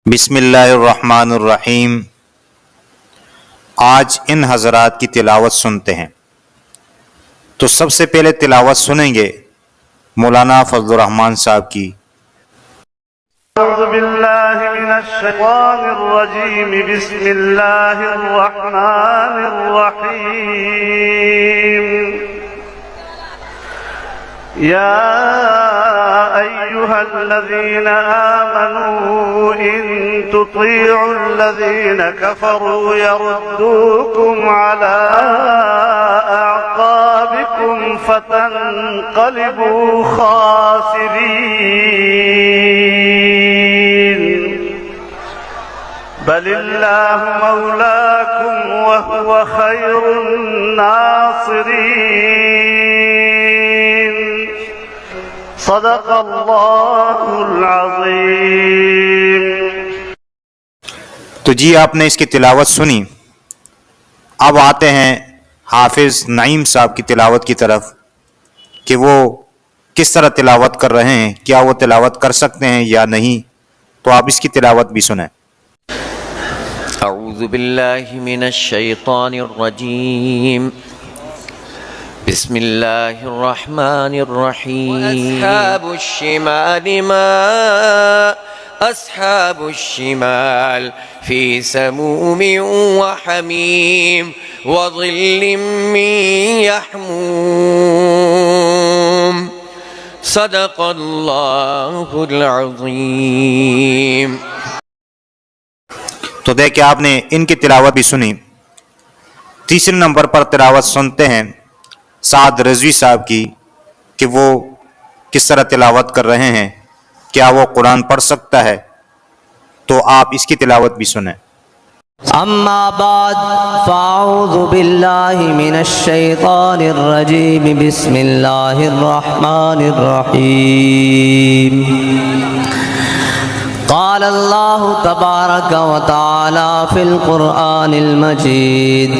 بسم اللہ الرحمن الرحیم۔ آج ان حضرات کی تلاوت سنتے ہیں۔ تو سب سے پہلے تلاوت سنیں گے مولانا فضل الرحمان صاحب کی۔ اعوذ باللہ من الشیطان الرجیم، بسم اللہ الرحمن الرحیم۔ یا ایہا الذین آمنوا ان تطیعوا الذین کفروا یردوکم علی اعقابکم فتنقلبوا خاسرین، بل اللہ مولاکم وہو خیر الناصرین، صدق اللہ العظیم۔ تو جی آپ نے اس کی تلاوت سنی، اب آتے ہیں حافظ نعیم صاحب کی تلاوت کی طرف کہ وہ کس طرح تلاوت کر رہے ہیں، کیا وہ تلاوت کر سکتے ہیں یا نہیں، تو آپ اس کی تلاوت بھی سنیں۔ اعوذ باللہ من الشیطان الرجیم، بسم اللہ الرحمن الرحیم۔ وأصحاب الشمال ما أصحاب الشمال في سموم وحميم وظل من يحموم، صدق اللہ العظیم۔ تو دیکھیں آپ نے ان کی تلاوت بھی سنی۔ تیسرے نمبر پر تلاوت سنتے ہیں سعد رضوی صاحب کی کہ وہ کس طرح تلاوت کر رہے ہیں، کیا وہ قرآن پڑھ سکتا ہے، تو آپ اس کی تلاوت بھی سنیں۔ اما بعد فاعوذ باللہ من الشیطان الرجیم، بسم اللہ الرحمن الرحیم۔ قال اللہ تبارک وتعالی فی القرآن المجید،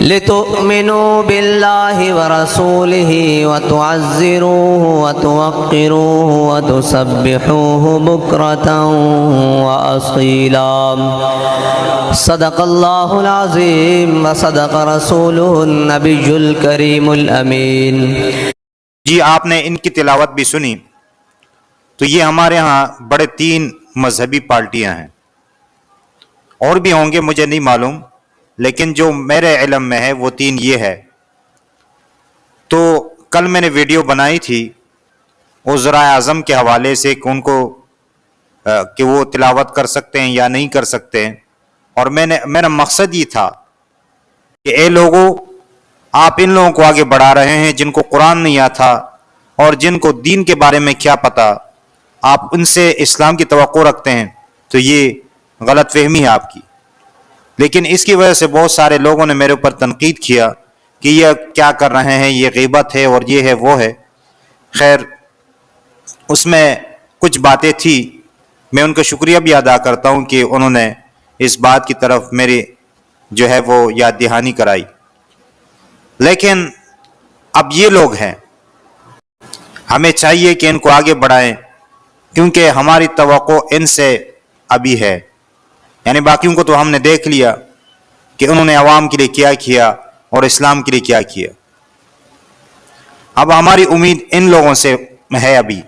لتؤمنوا باللہ ورسولہ وتعزروہ وتوقروہ وتسبحوہ بکرۃ وأصیلا، صدق اللہ العظیم وصدق رسولہ النبی الکریم الامین۔ جی آپ نے ان کی تلاوت بھی سنی۔ تو یہ ہمارے ہاں بڑے تین مذہبی پارٹیاں ہیں، اور بھی ہوں گے مجھے نہیں معلوم، لیکن جو میرے علم میں ہے وہ تین یہ ہے۔ تو کل میں نے ویڈیو بنائی تھی وزراء اعظم کے حوالے سے کہ ان کو کہ وہ تلاوت کر سکتے ہیں یا نہیں کر سکتے ہیں، اور میرا مقصد یہ تھا کہ اے لوگوں، آپ ان لوگوں کو آگے بڑھا رہے ہیں جن کو قرآن نہیں آتا اور جن کو دین کے بارے میں کیا پتہ، آپ ان سے اسلام کی توقع رکھتے ہیں، تو یہ غلط فہمی ہے آپ کی۔ لیکن اس کی وجہ سے بہت سارے لوگوں نے میرے اوپر تنقید کیا کہ یہ کیا کر رہے ہیں، یہ غیبت ہے اور یہ ہے وہ ہے۔ خیر، اس میں کچھ باتیں تھی، میں ان کا شکریہ بھی ادا کرتا ہوں کہ انہوں نے اس بات کی طرف میری جو ہے وہ یاد دہانی کرائی۔ لیکن اب یہ لوگ ہیں، ہمیں چاہیے کہ ان کو آگے بڑھائیں، کیونکہ ہماری توقع ان سے ابھی ہے۔ یعنی باقیوں کو تو ہم نے دیکھ لیا کہ انہوں نے عوام کے لیے کیا کیا اور اسلام کے لیے کیا کیا۔ اب ہماری امید ان لوگوں سے ہے ابھی،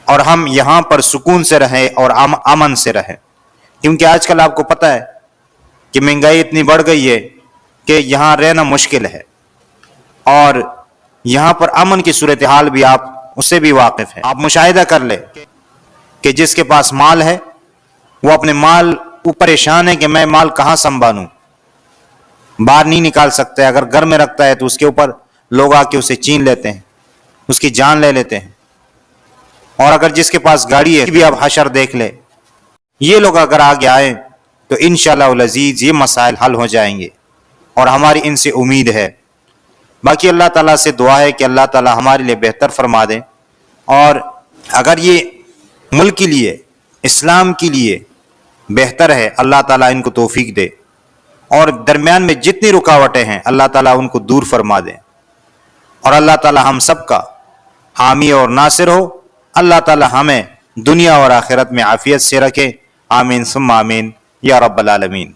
اور ہم یہاں پر سکون سے رہیں اور امن سے رہیں، کیونکہ آج کل آپ کو پتہ ہے کہ مہنگائی اتنی بڑھ گئی ہے کہ یہاں رہنا مشکل ہے، اور یہاں پر امن کی صورتحال بھی آپ اس سے بھی واقف ہیں۔ آپ مشاہدہ کر لیں کہ جس کے پاس مال ہے وہ اپنے مال وہ پریشان ہے کہ میں مال کہاں سنبھالوں، باہر نہیں نکال سکتا ہے، اگر گھر میں رکھتا ہے تو اس کے اوپر لوگ آ کے اسے چھین لیتے ہیں، اس کی جان لے لیتے ہیں۔ اور اگر جس کے پاس گاڑی ہے بھی آپ حشر دیکھ لے، یہ لوگ اگر آگے آئیں تو انشاءاللہ العزیز یہ مسائل حل ہو جائیں گے، اور ہماری ان سے امید ہے۔ باقی اللہ تعالیٰ سے دعا ہے کہ اللہ تعالیٰ ہمارے لیے بہتر فرما دیں، اور اگر یہ ملک کے لیے، اسلام کے لیے بہتر ہے، اللہ تعالیٰ ان کو توفیق دے، اور درمیان میں جتنی رکاوٹیں ہیں اللہ تعالیٰ ان کو دور فرما دیں، اور اللہ تعالیٰ ہم سب کا حامی اور ناصر ہو۔ اللہ تعالیٰ ہمیں دنیا اور آخرت میں عافیت سے رکھے۔ آمین ثم آمین یا رب العالمین.